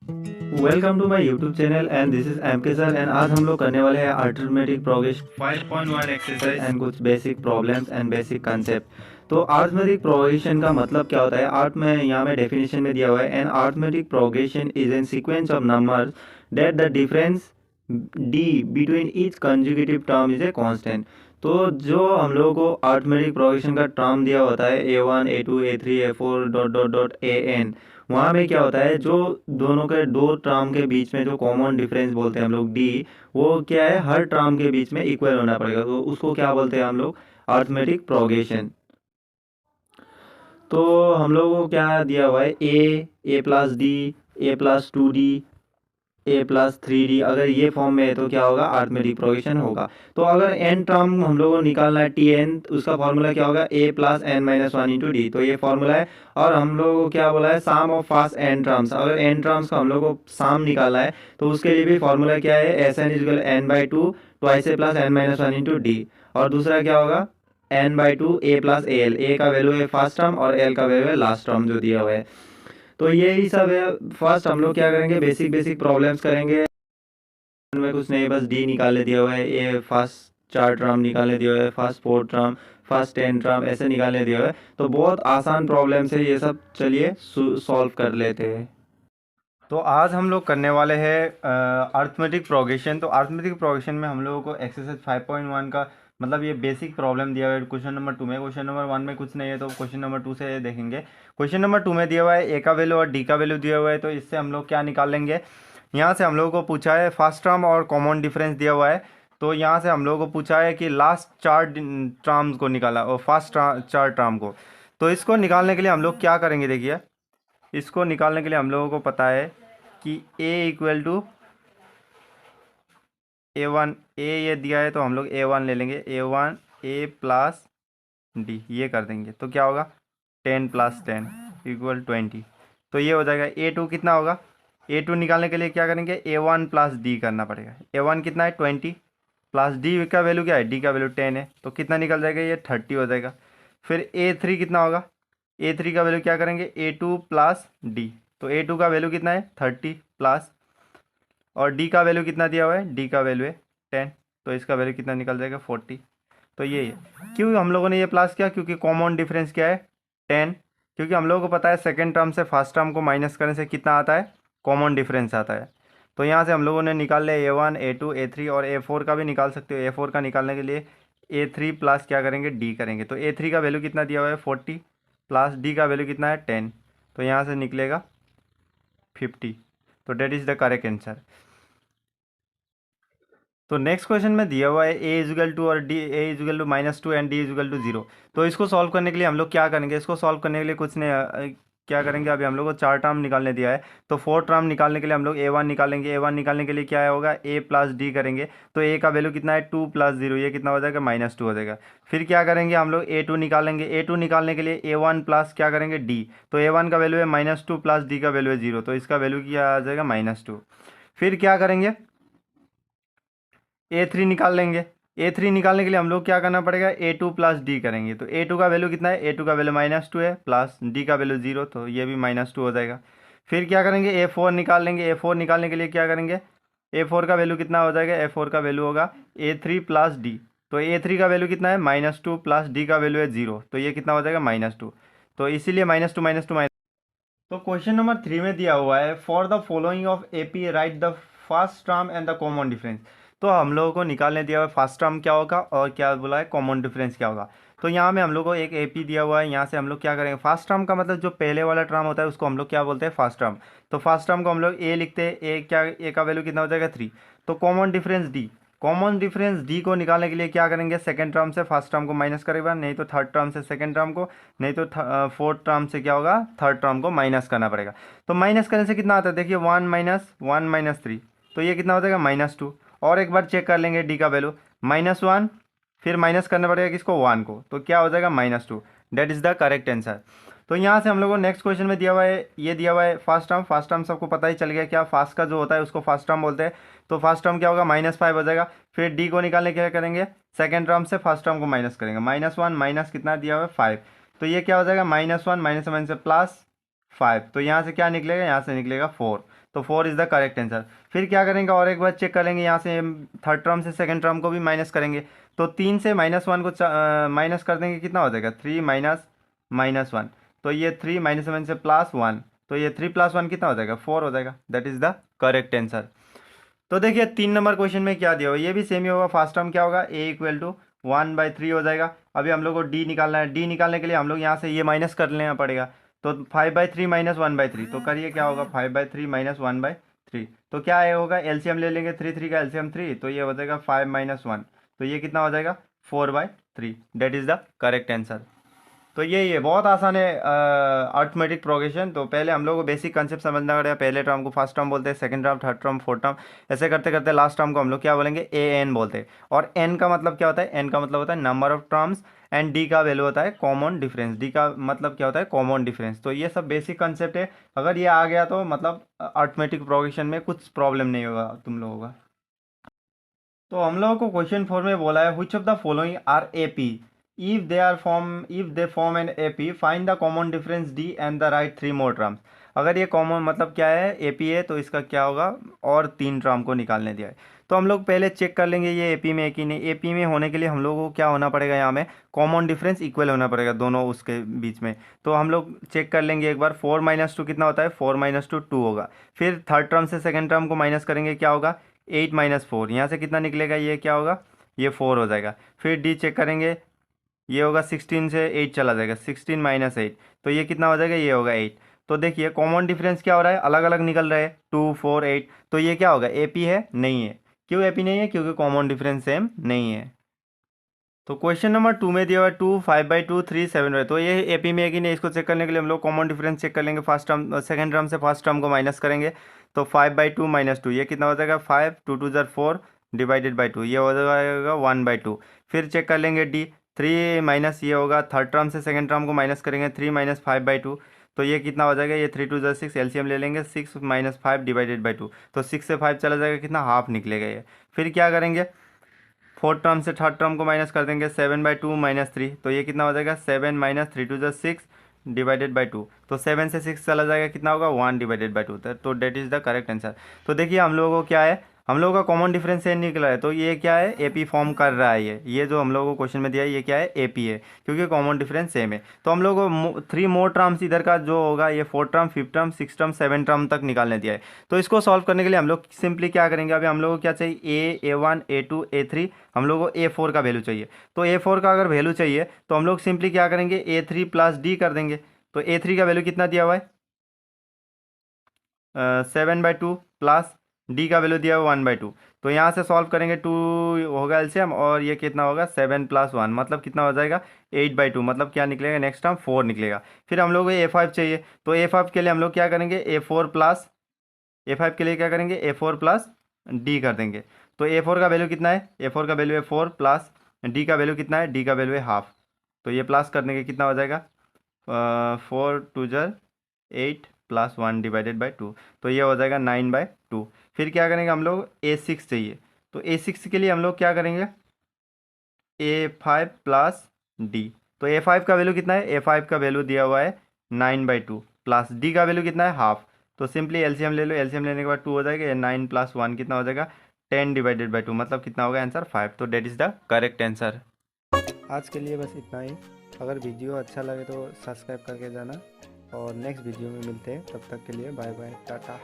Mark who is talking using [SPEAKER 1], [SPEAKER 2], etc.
[SPEAKER 1] Welcome to my YouTube channel and this is MK sir and आज हम लोग करने वाले हैं अर्थमेटिक प्रोग्रेशन 5.1 एक्सरसाइज एंड कुछ basic problems and basic concept. तो अर्थमेटिक प्रोग्रेशन का मतलब क्या होता है, आर्थ में यहाँ में डेफिनेशन में दिया हुआ है, and arithmetic progression is an sequence of numbers that the difference D between each conjugative term is a constant. तो जो हम लोगों को अर्थमेटिक प्रोग्रेशन का टर्म दिया होता है A1 A2 A3 A4 dot dot dot AN, वहाँ में क्या होता है, जो दोनों के दो टर्म के बीच में जो कॉमन डिफरेंस बोलते हैं हम लोग डी, वो क्या है, हर टर्म के बीच में इक्वल होना पड़ेगा, तो उसको क्या बोलते हैं हम लोग, अर्थमेटिक प्रोग्रेशन। तो हम लोगों को क्या दिया हुआ है, ए प्लस डी, A+2D, A+3D, अगर ये फॉर्म में है तो क्या होगा, अर्थमेटिक प्रोग्रेशन होगा। तो अगर एन टर्म हम लोगों को निकालना है Tn, उसका फॉर्मूला क्या होगा, A+n-1 × D, तो ये फॉर्मूला है। और हम लोगों को क्या बोला है, psalm of fast N terms, अगर एन टर्म्स का हम लोग को साम निकालना है तो उसके लिए भी फॉर्मूला क्या है, Sn=n/2 twice A plus n-1 × D। और दूसरा क्या होगा, n/2 A+Al, ए का वैल्यू है फर्स्ट टर्म और एल का वैल्यू है लास्ट टर्म जो दिया हुआ है। तो यही सब है। फर्स्ट हम लोग क्या करेंगे, बेसिक बेसिक प्रॉब्लम्स करेंगे, में कुछ नहीं, बस डी निकालने दिया हुआ है, ए फर्स्ट 4 टर्म निकालने दिया हुआ है, फर्स्ट 4 टर्म, फर्स्ट 10 टर्म ऐसे निकालने दिया हुआ है। तो बहुत आसान प्रॉब्लम्स है ये सब, चलिए सॉल्व कर लेते हैं। तो आज हम लोग करने वाले हैं अर्थमेटिक प्रोग्रेशन। तो अर्थमेटिक प्रोग्रेशन में हम लोगों को एक्सरसाइज 5.1 का मतलब ये बेसिक प्रॉब्लम दिया हुआ है क्वेश्चन नंबर 2 में। क्वेश्चन नंबर 1 में कुछ नहीं है तो क्वेश्चन नंबर 2 से देखेंगे। क्वेश्चन नंबर 2 में दिया हुआ है ए का वैल्यू और डी का वैल्यू दिया हुआ है, तो इससे हम लोग क्या निकाल लेंगे। यहाँ से हम लोगों को पूछा है फर्स्ट टर्म और कॉमन डिफरेंस दिया हुआ है, तो यहाँ से हम लोगों को पूछा है कि लास्ट 4 टर्म्स को निकाला और फर्स्ट 4 टर्म को। तो इसको निकालने के लिए हम लोग क्या करेंगे, देखिए इसको निकालने के लिए हम लोगों को पता है कि A=A1, ए ये दिया है तो हम लोग A1 ले लेंगे, A1 A+D ये कर देंगे तो क्या होगा 10 + 10 = 20। तो ये हो जाएगा। A2 कितना होगा, A2 निकालने के लिए क्या करेंगे, A1 + D करना पड़ेगा। A1 कितना है 20 प्लस D का वैल्यू क्या है, D का वैल्यू 10 है, तो कितना निकल जाएगा, ये 30 हो जाएगा। फिर A3 कितना होगा, A3 का वैल्यू क्या करेंगे, A2 + D, तो A2 का वैल्यू कितना है 30 प्लस, और D का वैल्यू कितना दिया हुआ है, D का वैल्यू है 10, तो इसका वैल्यू कितना निकल जाएगा 40। तो ये है। क्यों हम लोगों ने ये प्लस किया, क्योंकि कॉमन डिफरेंस क्या है 10, क्योंकि हम लोगों को पता है सेकेंड टर्म से फर्स्ट टर्म को माइनस करने से कितना आता है, कॉमन डिफरेंस आता है। तो यहाँ से हम लोगों ने निकाल लिया A1 A2 A3, और A4 का भी निकाल सकते हो। A4 का निकालने के लिए A3 प्लस क्या करेंगे, D करेंगे, तो A3 का वैल्यू कितना दिया हुआ है 40 प्लस D का वैल्यू कितना है 10, तो यहाँ से निकलेगा 50। तो that is the correct answer. तो नेक्स्ट क्वेश्चन में दिया हुआ है A=2 और A=-2 एंड D=0। तो इसको सॉल्व करने के लिए हम लोग क्या करेंगे, इसको सॉल्व करने के लिए कुछ नहीं क्या करेंगे, अभी हम लोग को 4 टर्म निकालने दिया है, तो 4 टर्म निकालने के लिए हम लोग A1 निकालेंगे। A1 निकालने के लिए क्या होगा, A+D करेंगे, तो A का वैल्यू कितना है 2 + 0, ये कितना हो जाएगा -2 हो जाएगा। फिर क्या करेंगे, हम लोग A2 निकालेंगे। A2 निकालने के लिए A1 प्लस क्या करेंगे D, तो A1 का वैल्यू है -2 प्लस D का वैल्यू है 0, तो इसका वैल्यू क्या आ जाएगा -2। फिर क्या करेंगे, A3 निकाल लेंगे। A3 निकालने के लिए हम लोग क्या करना पड़ेगा, A2 + D करेंगे, तो A2 का वैल्यू कितना है, A2 का वैल्यू -2 है प्लस D का वैल्यू 0, तो ये भी -2 हो जाएगा। फिर क्या करेंगे, A4 निकाल लेंगे। A4 निकालने के लिए क्या करेंगे, A4 का वैल्यू कितना हो जाएगा, A4 का वैल्यू होगा A3 + D, तो A3 का वैल्यू कितना है -2 प्लस D का वैल्यू है 0, तो ये कितना हो जाएगा -2, तो इसीलिए -2 तो क्वेश्चन नंबर 3 में दिया हुआ है for the following of AP right the first term and the common difference. तो हम लोगों को निकालने दिया हुआ है फर्स्ट टर्म क्या होगा और क्या बोला है कॉमन डिफरेंस क्या होगा। तो यहाँ में हम लोग को एक AP दिया हुआ है, यहाँ से हम लोग क्या करेंगे, फर्स्ट टर्म का मतलब जो पहले वाला टर्म होता है उसको हम लोग क्या बोलते हैं, फर्स्ट टर्म। तो फर्स्ट टर्म को हम लोग A लिखते हैं, A का वैल्यू कितना हो जाएगा 3। तो common difference D, common difference D को निकालने के लिए क्या करेंगे, सेकंड टर्म से फर्स्ट टर्म को माइनस करेगा, नहीं तो थर्ड टर्म से सेकंड टर्म को, नहीं तो फोर्थ टर्म से क्या होगा, थर्ड टर्म को माइनस करना पड़ेगा। तो माइनस करने से कितना आता है, देखिए 1 - 1 - 3, तो ये कितना हो जाएगा -2। और एक बार चेक कर लेंगे D का वैल्यू -1, फिर माइनस करना पड़ेगा किसको, 1 को, तो क्या हो जाएगा -2। That is the correct answer. तो यहाँ से हम लोगों को नेक्स्ट क्वेश्चन में दिया हुआ है, ये दिया हुआ है फर्स्ट टर्म सबको पता ही चल गया, क्या फर्स्ट का जो होता है उसको फर्स्ट टर्म बोलते हैं। तो फर्स्ट टर्म क्या होगा, -5 हो जाएगा। फिर D को निकालने क्या करेंगे, सेकंड टर्म से फर्स्ट टर्म को माइनस करेंगे, -1 माइनस कितना दिया हुआ है 5, तो ये क्या हो जाएगा -1 - से +5, तो यहाँ से क्या निकलेगा, यहाँ से निकलेगा 4, तो 4 इज़ द करेक्ट आंसर। फिर क्या करेंगे और एक बार चेक करेंगे, यहाँ से थर्ड टर्म से सेकंड टर्म को भी माइनस करेंगे। तो 3 से -1 को माइनस कर देंगे, कितना हो जाएगा 3 माइनस -1। तो ये 3 -1 से +1, तो ये 3 + 1 कितना हो जाएगा 4 हो जाएगा। That is the correct answer. तो देखिए 3 नंबर क्वेश्चन में क्या दिया हुआ, ये भी सेम ही होगा। फर्स्ट टर्म क्या होगा, a = 1/3 हो जाएगा। अभी हम लोग को d निकालना है, d निकालने के लिए हम लोग यहाँ से ये माइनस कर लेना पड़ेगा। तो 5/3 - 1/3, तो करिए क्या होगा 5/3 - 1/3। तो क्या है होगा, एलसीएम ले लेंगे, 3 3 का एलसीएम 3, तो ये हो जाएगा 5 - 1, तो ये कितना हो जाएगा 4/3। That is the correct answer. तो यही है, बहुत आसान है अर्थमेटिक प्रोग्रेशन। तो पहले हम लोग को बेसिक कंसेप्ट समझना पड़ेगा। पहले टर्म को फर्स्ट टर्म बोलते हैं, second term, third term, fourth term, ऐसे करते करते लास्ट टर्म को हम लोग क्या बोलेंगे, ए एन बोलते हैं। और एन का मतलब क्या होता है, एन का मतलब होता है number of terms, and D का वैल्यू होता है कॉमन डिफरेंस। डी का मतलब क्या होता है, कॉमन डिफरेंस। तो ये सब बेसिक कंसेप्ट है, अगर ये आ गया तो मतलब अर्थमेटिक प्रोग्रेशन में कुछ प्रॉब्लम नहीं होगा तुम लोगों का। तो हम लोगों को क्वेश्चन 4 में बोला है, which of the following are AP, if they form an AP, find the common difference D and the write 3 more terms. अगर ये कॉमन मतलब क्या है, एपी है, तो इसका क्या होगा, और 3 टर्म को निकालने दिया है। तो हम लोग पहले चेक कर लेंगे ये एपी में है कि नहीं। एपी में होने के लिए हम लोगों को क्या होना पड़ेगा, यहाँ में कॉमन डिफरेंस इक्वल होना पड़ेगा दोनों उसके बीच में। तो हम लोग चेक कर लेंगे एक बार, 4 - 2 कितना होता है, 4 - 2 2 होगा। फिर थर्ड टर्म से सेकंड टर्म को माइनस करेंगे, क्या होगा 8 - 4, यहाँ से कितना निकलेगा, ये क्या होगा, ये 4 हो जाएगा। फिर डी चेक करेंगे, ये होगा 16 से 8 चला जाएगा, 16 - 8, तो ये कितना हो जाएगा, ये होगा 8। तो देखिए कॉमन डिफरेंस क्या हो रहा है, अलग अलग निकल रहे हैं, 2 4 8। तो ये क्या होगा, एपी है, नहीं है। क्यों एपी नहीं है, क्योंकि कॉमन डिफरेंस सेम नहीं है। तो क्वेश्चन नंबर 2 में दिया हुआ है 2 5/2 3 7/2, तो ये एपी में है कि नहीं, इसको चेक करने के लिए हम लोग कॉमन डिफरेंस चेक कर लेंगे। फर्स्ट टर्म सेकंड टर्म से फर्स्ट टर्म को माइनस करेंगे, तो 5/2 - 2, ये कितना हो जाएगा 5, 2 2 ज़र 4 /2, ये हो जाएगा 1/2। फिर चेक कर लेंगे डी, 3 माइनस ये होगा, थर्ड टर्म से सेकंड टर्म को माइनस करेंगे, 3 - 5/2, तो ये कितना हो जाएगा, ये 3 2 ज़र 6, एलसीएम ले लेंगे, 6 - 5 /2, तो 6 से 5 चला जाएगा, कितना हाफ निकलेगा ये। फिर क्या करेंगे, फोर्थ टर्म से थर्ड टर्म को माइनस कर देंगे, 7/2 - 3, तो ये कितना हो जाएगा 7 - 3 2 ज़र 6 /2, तो 7 से 6 चला जाएगा, कितना होगा 1/2। तो that is the correct answer. तो देखिए हम लोगों को क्या है, हम लोगों का कॉमन डिफरेंस ये निकला है, तो ये क्या है, एपी फॉर्म कर रहा है। ये जो हम लोगों को क्वेश्चन में दिया है, ये क्या है, एपी है, क्योंकि कॉमन डिफरेंस सेम है। तो हम लोग को 3 मोर टर्म्स इधर का जो होगा, ये 4 टर्म 5 टर्म 6 टर्म 7 टर्म तक निकालने दिया है। तो इसको सॉल्व करने के लिए हम लोग सिंपली क्या करेंगे, अभी हम लोग को क्या चाहिए, A1 A2 A3, हम लोग को A4 का वैल्यू चाहिए। तो A4 का अगर वैल्यू चाहिए तो हम लोग सिंपली क्या करेंगे, A3 + D कर देंगे। तो A3 का वैल्यू कितना दिया हुआ है, 7/2, प्लस डी का वैल्यू दिया हुआ 1/2। तो यहाँ से सॉल्व करेंगे, 2 होगा एलसीएम, और ये कितना होगा 7 + 1, मतलब कितना हो जाएगा 8/2, मतलब क्या निकलेगा, नेक्स्ट टर्म 4 निकलेगा। फिर हम लोग को A5 चाहिए, तो A5 के लिए हम लोग क्या करेंगे, A5 के लिए क्या करेंगे, A4 + D कर देंगे। तो A4 का वैल्यू कितना है, A4 का वैल्यू है 4, प्लस डी का वैल्यू कितना है, डी का वैल्यू है हाफ। तो ये प्लस करने के कितना हो जाएगा, 4 2 ज़र 8 + 1/2, तो ये हो जाएगा 9/2। फिर क्या करेंगे, हम लोग A6 चाहिए, तो A6 के लिए हम लोग क्या करेंगे, A5 + D। तो A5 का वैल्यू कितना है, A5 का वैल्यू दिया हुआ है 9/2, प्लस D का वैल्यू कितना है हाफ। तो सिंपली एलसीएम ले लो, एलसीएम लेने के बाद 2 हो जाएगा, ये 9 + 1 कितना हो जाएगा 10/2, मतलब कितना होगा आंसर 5। तो that is the correct answer. आज के लिए बस इतना ही। अगर वीडियो अच्छा लगे तो सब्सक्राइब करके जाना, और नेक्स्ट वीडियो में मिलते हैं, तब तक के लिए बाय बाय, टाटा।